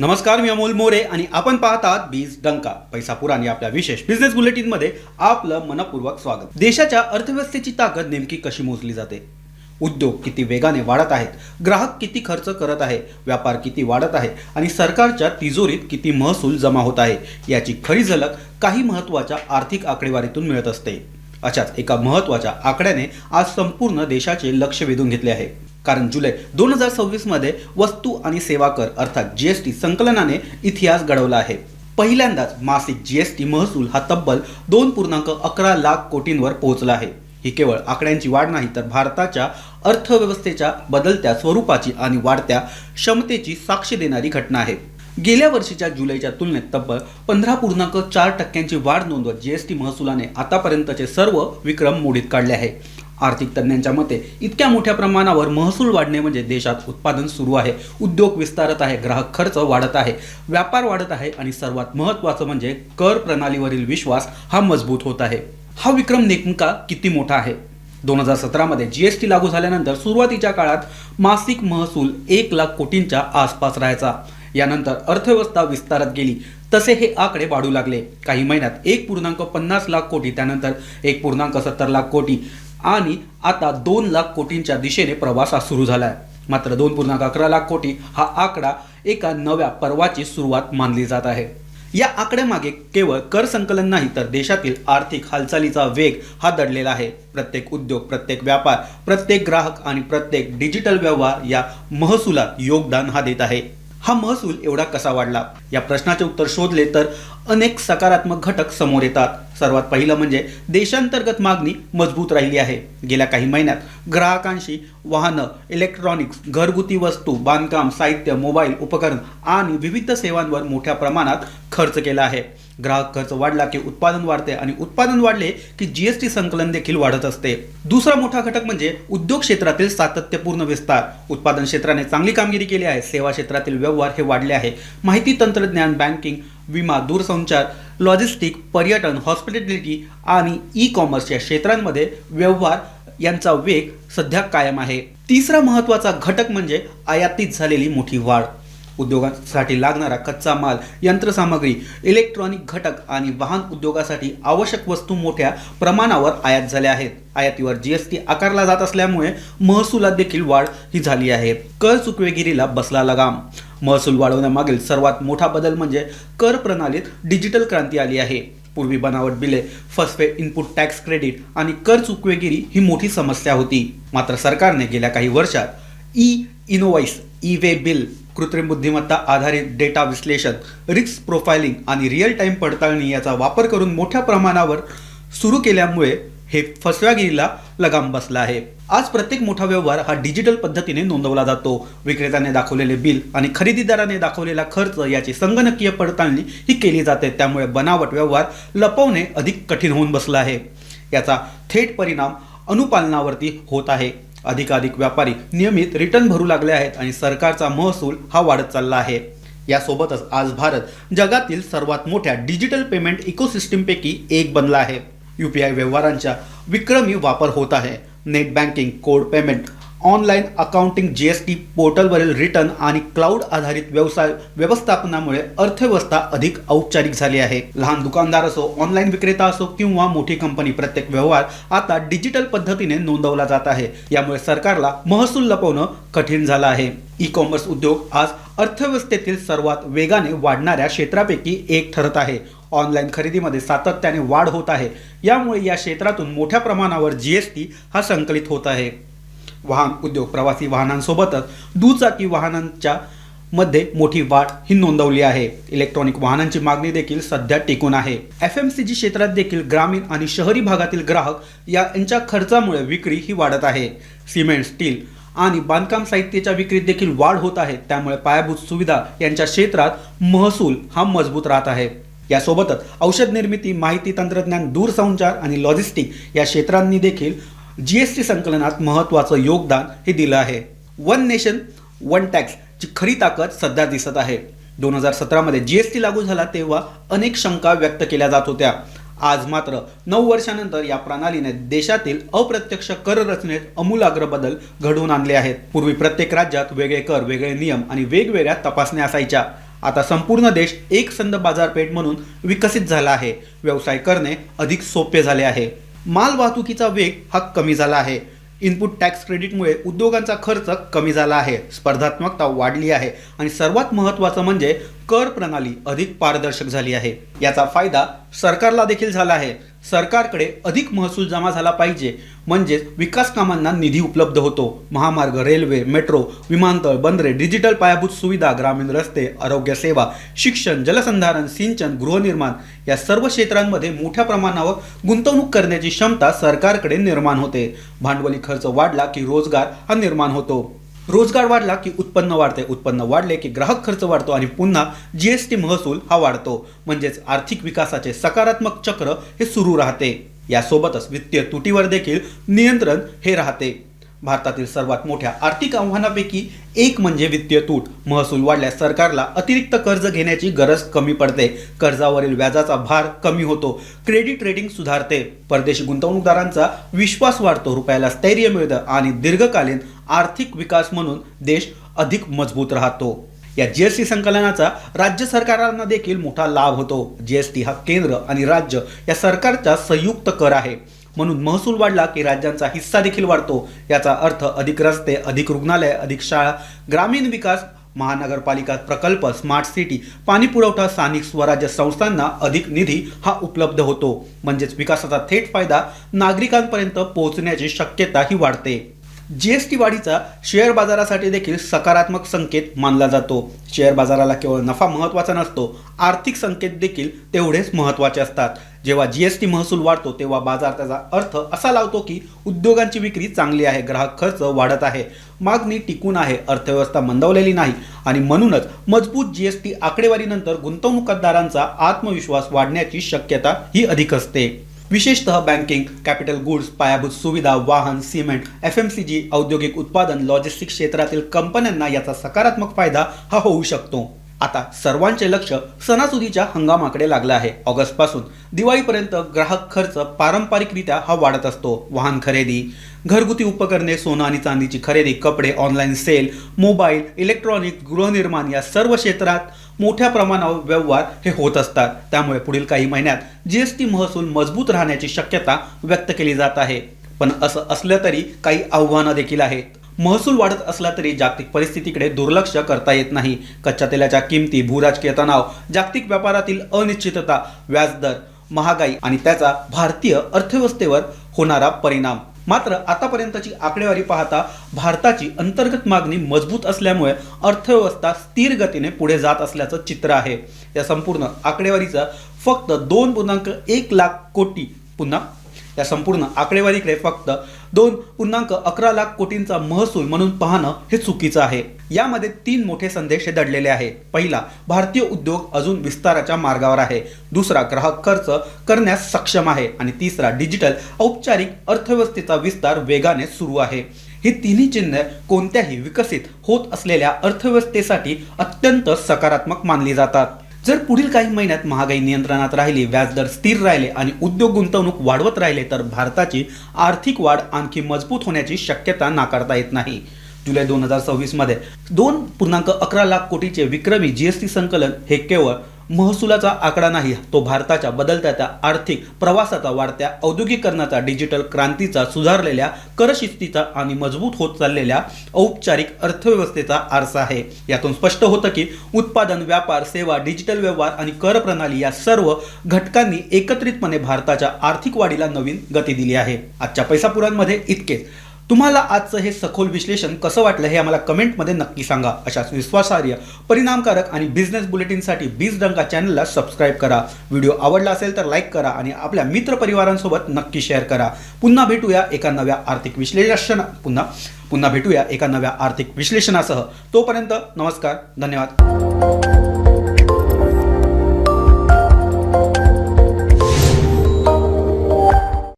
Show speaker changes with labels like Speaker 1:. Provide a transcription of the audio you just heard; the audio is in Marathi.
Speaker 1: नमस्कार, मी अमोल मोरे आणि आपण पाहतात बीज डंका पैसा पुराण या आपल्या विशेष बिझनेस बुलेटिन मध्ये आपलं मनपूर्वक स्वागत। देशाच्या अर्थव्यवस्थेची ताकद नेमकी कशी मोजली जाते? उद्योग किती वेगाने वाढत आहेत, ग्राहक किती खर्च करत आहे, व्यापार किती वाढत आहे आणि सरकारच्या तिजोरीत किती महसूल जमा होत आहे याची खरी झलक काही महत्त्वाच्या आर्थिक आकडेवारीतून मिळत असते। अशाच एका महत्त्वाच्या आकड्याने आज संपूर्ण देशाचे लक्ष वेधून घेतले आहे। कारण जुलै 2026 मध्ये वस्तू आणि सेवा कर अर्थात जीएसटी संकलनाने इतिहास घडवला आहे। पहिल्यांदाच मासिक जीएसटी महसूल हा तब्बल 2.11 लाख कोटींवर पोहोचला आहे। ही केवळ आकड्यांची वाढ नाही, तर भारताच्या अर्थव्यवस्थेच्या बदलत्या स्वरूपाची आणि वाढत्या क्षमतेची साक्ष देणारी घटना आहे। गेल्या वर्षीच्या जुलैच्या तुलनेत तब्बल 15.4% वाढ नोंदवत जीएसटी महसुलाने आतापर्यंतचे सर्व विक्रम मोडीत काढले आहे। आर्थिक तज्ञांच्या मते इतक्या मोठ्या प्रमाणावर महसूल वाढणे म्हणजे देशात उत्पादन सुरू आहे, उद्योग विस्तारत आहे, ग्राहक खर्च वाढत आहे, व्यापार वाढत आहे आणि सर्वात महत्त्वाचं म्हणजे कर प्रणालीवरील विश्वास हा मजबूत होत आहे। हा विक्रम नेमका किती मोठा आहे? 2017 मध्ये जीएसटी लागू झाल्यानंतर सुरुवातीच्या काळात मासिक महसूल 1 लाख कोटींच्या आसपास राहायचा। यानंतर अर्थव्यवस्था विस्तारत गेली तसे हे आकडे वाढू लागले। काही महिन्यात 1.50 लाख कोटी, त्यानंतर 1.70 लाख कोटी आणि आता 2 लाख कोटींच्या दिशेने प्रवास सुरू झालाय। मात्र 2.11 लाख कोटी हा आकडा एका नव्या पर्वाची सुरुवात मानली जात आहे। या आकड्यामागे केवळ कर संकलन नाही, तर देशातील आर्थिक हालचालीचा वेग हा दडलेला आहे। प्रत्येक उद्योग, प्रत्येक व्यापार, प्रत्येक ग्राहक आणि प्रत्येक डिजिटल व्यवहार या महसुलात योगदान हा देत आहे। हा महसूल एवढा कसा वाढला? या प्रश्नाचे उत्तर शोधले तर अनेक सकारात्मक घटक समोर येतात। सर्वात पहिलं म्हणजे देशांतर्गत मागणी मजबूत राहिली आहे। गेल्या काही महिन्यात ग्राहकांशी वाहनं, इलेक्ट्रॉनिक्स, घरगुती वस्तू, बांधकाम साहित्य, मोबाईल उपकरण आणि विविध सेवांवर मोठ्या प्रमाणात खर्च केला आहे। ग्राहक खर्च वाढला की उत्पादन वाढते आणि उत्पादन वाढले की जीएसटी संकलन देखील वाढत असते। दुसरा मोठा घटक म्हणजे उद्योग क्षेत्रातील सातत्यपूर्ण विस्तार। उत्पादन क्षेत्राने चांगली कामगिरी केली आहे, सेवा क्षेत्रातील व्यवहार हे वाढले आहे। माहिती तंत्रज्ञान, बँकिंग, विमा, दूरसंचार, लॉजिस्टिक, पर्यटन, हॉस्पिटॅलिटी आणि ई कॉमर्स या क्षेत्रांमध्ये व्यवहार यांचा वेग सध्या कायम आहे। तिसरा महत्त्वाचा घटक म्हणजे आयातीत झालेली मोठी वाढ। उद्योगासाठी लागणारा कच्चा माल, यंत्रसामग्री, इलेक्ट्रॉनिक घटक आणि वाहन उद्योगासाठी आवश्यक वस्तू मोठ्या प्रमाणावर आयात झाल्या आहेत। आयातीवर जीएसटी आकारला जात असल्यामुळे महसुलात देखील वाढ ही झाली आहे। कर चुकवेगिरीला बसला लगाम। महसूल वाढवण्यामागील सर्वात मोठा बदल म्हणजे कर प्रणालीत डिजिटल क्रांती आली आहे। पूर्वी बनावट बिले, फसवे इनपुट टॅक्स क्रेडिट आणि कर चुकवेगिरी ही मोठी समस्या होती। मात्र सरकारने गेल्या काही वर्षात इनोव्हाइस, वे बिल, कृत्रिम बुद्धिमत्ता आधारित डेटा विश्लेषण, रिस्क प्रोफाइलिंग आणि रिअल टाइम पडताळणी याचा वापर करून मोठ्या प्रमाणावर सुरू केल्यामुळे हे फसवेगिरीला लगाम बसला आहे। आज प्रत्येक मोठा व्यवहार हा डिजिटल पद्धतीने नोंदवला जातो। विक्रेत्याने दाखवलेले बिल आणि खरेदीदाराने दाखवलेला खर्च याची संगणकीय पडताळणी ही केली जाते। त्यामुळे बनावट व्यवहार लपवणे अधिक कठीण होऊन बसला आहे। याचा थेट परिणाम अनुपालनावरती होत आहे। अधिकाधिक व्यापारी नियमित रिटर्न भरू लागले आहेत आणि सरकारचा महसूल हा वाढत चालला आहे। यासोबतच आज भारत जगातील सर्वात मोठ्या डिजिटल पेमेंट इकोसिस्टीमपैकी एक बनला आहे। यूपीआय व्यवहारांचा विक्रमी वापर होत आहे। Net banking, code payment, online accounting, GST पोर्टलवरील रिटर्न आणि क्लाउड आधारित व्यवसाय व्यवस्थापनामुळे अर्थव्यवस्था अधिक औपचारिक झाली आहे। लहान दुकानदार असो, ऑनलाईन विक्रेता असो किंवा मोठी कंपनी, प्रत्येक व्यवहार आता डिजिटल पद्धतीने नोंदवला जात आहे। यामुळे सरकारला महसूल लपवणं कठीण झालं आहे। ई कॉमर्स उद्योग आज अर्थव्यवस्थेतील सर्वात वेगाने वाढणाऱ्या क्षेत्रापैकी एक ठरत आहे। ऑनलाईन खरेदीमध्ये सातत्याने वाढ होत आहे। यामुळे या क्षेत्रातून मोठ्या प्रमाणावर जीएसटी हा संकलित होत आहे। वाहन उद्योग, प्रवासी वाहनांसोबतच दुचाकी वाहनांच्या मध्ये मोठी वाढ ही नोंदवली आहे। इलेक्ट्रॉनिक वाहनांची मागणी देखील सध्या टिकून आहे। एफएमसीजी क्षेत्रात देखील ग्रामीण आणि शहरी भागातील ग्राहक यांच्या खर्चामुळे विक्री ही वाढत आहे। सिमेंट, स्टील आणि बांधकाम साहित्याच्या विक्रीत देखील वाढ होत आहे। त्यामुळे पायाभूत सुविधा यांच्या क्षेत्रात महसूल हा मजबूत राहत आहे। यासोबतच औषध निर्मिती, माहिती तंत्रज्ञान, दूरसंचार आणि लॉजिस्टिक या क्षेत्रांनी देखील जीएसटी संकलनात महत्त्वाचं योगदान हे दिलं आहे। वन नेशन वन टॅक्स ची खरी ताकद सध्या दिसत आहे। 2017 मध्ये जीएसटी लागू झाला तेव्हा अनेक शंका व्यक्त केल्या जात होत्या। आज मात्र 9 वर्षानंतर या प्रणालीने देशातील अप्रत्यक्ष कर रचनेत अमूलाग्र बदल घडवून आणले आहेत। पूर्वी प्रत्येक राज्यात वेगळे कर, वेगळे नियम आणि वेगवेगळ्या तपासण्या असायच्या। आता संपूर्ण देश एकसंध बाजारपेठ म्हणून विकसित झाला आहे. व्यवसाय करणे अधिक सोपे झाले आहे. माल वाहतुकीचा वेग हा कमी झाला आहे. इनपुट टॅक्स क्रेडिटमुळे उद्योगांचा खर्च कमी झाला आहे. स्पर्धात्मकता वाढली आहे आणि सर्वात महत्त्वाचं म्हणजे कर प्रणाली अधिक पारदर्शक झाली आहे. याचा फायदा सरकारला देखील झाला आहे. सरकारकडे अधिक महसूल जमा झाला पाहिजे म्हणजेच विकास कामांना निधी उपलब्ध होतो. महामार्ग, रेल्वे, मेट्रो, विमानतळ, बंदरे, डिजिटल पायाभूत सुविधा, ग्रामीण रस्ते, आरोग्य सेवा, शिक्षण, जलसंधारण, सिंचन, गृहनिर्माण या सर्व क्षेत्रांमध्ये मोठ्या प्रमाणावर गुंतवणूक करण्याची क्षमता सरकारकडे निर्माण होते. भांडवली खर्च वाढला की रोजगार हा निर्माण होतो. रोजगार वाढला की उत्पन्न वाढते. उत्पन्न वाढले की ग्राहक खर्च वाढतो आणि पुन्हा जीएसटी महसूल हा वाढतो. म्हणजेच आर्थिक विकासाचे सकारात्मक चक्र हे सुरू राहते. यासोबतच वित्तीय तुटीवर देखील नियंत्रण हे राहते. भारतातील सर्वात मोठ्या आर्थिक आव्हानापैकी एक म्हणजे वित्तीय तूट. महसूल वाढल्यास सरकारला अतिरिक्त कर्ज घेण्याची गरज कमी पडते. कर्जावरील व्याजाचा भार कमी होतो. क्रेडिट रेटिंग सुधारते. परदेशी गुंतवणूकदारांचा विश्वास वाढतो. रुपयाला स्थैर्य मिळतं आणि दीर्घकालीन आर्थिक विकास म्हणून देश अधिक मजबूत राहतो. या जीएसटी संकलनाचा राज्य सरकारांना देखील मोठा लाभ होतो. जीएसटी हा केंद्र आणि राज्य या सरकारचा संयुक्त कर आहे. म्हणून महसूल वाढला की राज्यांचा हिस्सा देखील वाढतो. याचा अर्थ अधिक रस्ते, अधिक रुग्णालय, अधिक शाळा, ग्रामीण विकास, महानगरपालिका प्रकल्प, स्मार्ट सिटी, पाणी पुरवठा, स्थानिक स्वराज्य संस्थांना अधिक निधी हा उपलब्ध होतो. म्हणजेच विकासाचा थेट फायदा नागरिकांपर्यंत पोहोचण्याची शक्यता ही वाढते. जीएसटी वाढीचा शेअर बाजारासाठी देखील सकारात्मक संकेत मानला जातो. शेअर बाजाराला केवळ नफा महत्त्वाचा नसतो, आर्थिक संकेत देखील तेवढेच महत्त्वाचे असतात. जेव्हा जीएसटी महसूल वाढतो तेव्हा बाजार त्याचा अर्थ असा लावतो की उद्योगांची विक्री चांगली आहे, ग्राहक खर्च वाढत आहे, मागणी टिकून आहे, अर्थव्यवस्था मंदावलेली नाही आणि म्हणूनच मजबूत जीएसटी आकडेवारीनंतर गुंतवणूकदारांचा आत्मविश्वास वाढण्याची शक्यता ही अधिक असते. विशेषतः बँकिंग, कॅपिटल गुड्स, पायाभूत सुविधा, वाहन, सिमेंट, एफएमसीजी, औद्योगिक उत्पादन, लॉजिस्टिक्स क्षेत्रातील कंपन्यांना याचा सकारात्मक फायदा हा होऊ शकतो. आता सर्वांचे लक्ष सणासुदीच्या हंगामाकडे लागलं आहे. ऑगस्टपासून दिवाळीपर्यंत ग्राहक खर्च पारंपरिकरित्या हा वाढत असतो. वाहन खरेदी, घरगुती उपकरणे, सोनं आणि चांदीची खरेदी, कपडे, ऑनलाईन सेल, मोबाईल, इलेक्ट्रॉनिक, गृहनिर्माण या सर्व क्षेत्रात मोठ्या प्रमाणावर व्यवहार हे होत असतात. त्यामुळे पुढील काही महिन्यात जीएसटी महसूल मजबूत राहण्याची शक्यता व्यक्त केली जात आहे. पण असं असलं तरी काही आव्हानं देखील आहेत. महसूल वाढत असला तरी जागतिक परिस्थितीकडे दुर्लक्ष करता येत नाही. कच्च्या तेलाच्या किमती, भूराजकीय तणाव, जागतिक व्यापारातील अनिश्चितता, व्याजदर, महागाई आणि त्याचा भारतीय अर्थव्यवस्थेवर होणारा परिणाम. मात्र आतापर्यंतची आकडेवारी पाहता भारताची अंतर्गत मागणी मजबूत असल्यामुळे अर्थव्यवस्था स्थिर गतीने पुढे जात असल्याचं चित्र आहे. या संपूर्ण आकडेवारीचा फक्त 2.1 लाख कोटी या संपूर्ण आकडेवारीकडे फक्त 2.11 लाख कोटींचा महसूल म्हणून पाहणं हे चुकीचं आहे. यामध्ये 3 मोठे संदेश हे दडलेले आहेत. पहिला, भारतीय उद्योग अजून विस्ताराच्या मार्गावर आहे. दुसरा, ग्राहक खर्च करण्यास सक्षम आहे आणि तिसरा, डिजिटल औपचारिक अर्थव्यवस्थेचा विस्तार वेगाने सुरू आहे. ही तिन्ही चिन्हे कोणत्याही विकसित होत असलेल्या अर्थव्यवस्थेसाठी अत्यंत सकारात्मक मानली जातात. जर पुढील काही महिन्यात महागाई नियंत्रणात राहिली, व्याजदर स्थिर राहिले आणि उद्योग गुंतवणूक वाढवत राहिले तर भारताची आर्थिक वाढ आणखी मजबूत होण्याची शक्यता नाकारता येत नाही. जुलै 2026 मध्ये 2.11 लाख कोटीचे विक्रमी जीएसटी संकलन हे केवळ महसुलाचा आकडा नाही, तो भारताच्या बदलत्या त्या आर्थिक प्रवासाचा, वाढत्या औद्योगिकरणाचा, डिजिटल क्रांतीचा, सुधारलेल्या करशिस्तीचा आणि मजबूत होत चाललेल्या औपचारिक अर्थव्यवस्थेचा आरसा आहे. यातून स्पष्ट होतं की उत्पादन, व्यापार, सेवा, डिजिटल व्यवहार आणि कर प्रणाली या सर्व घटकांनी एकत्रितपणे भारताच्या आर्थिक वाढीला नवीन गती दिली आहे. आजच्या पैसापुरांमध्ये इतकेच. तुम्हाला आजचं हे सखोल विश्लेषण कसं वाटलं हे आम्हाला कमेंटमध्ये नक्की सांगा. अशाच विश्वासार्ह, परिणामकारक आणि बिझनेस बुलेटिनसाठी बीज डंका चॅनलला सबस्क्राईब करा. व्हिडिओ आवडला असेल तर लाईक करा आणि आपल्या मित्रपरिवारांसोबत नक्की शेअर करा. पुन्हा भेटूया एका नव्या आर्थिक विश्लेषणासह. तोपर्यंत नमस्कार, धन्यवाद.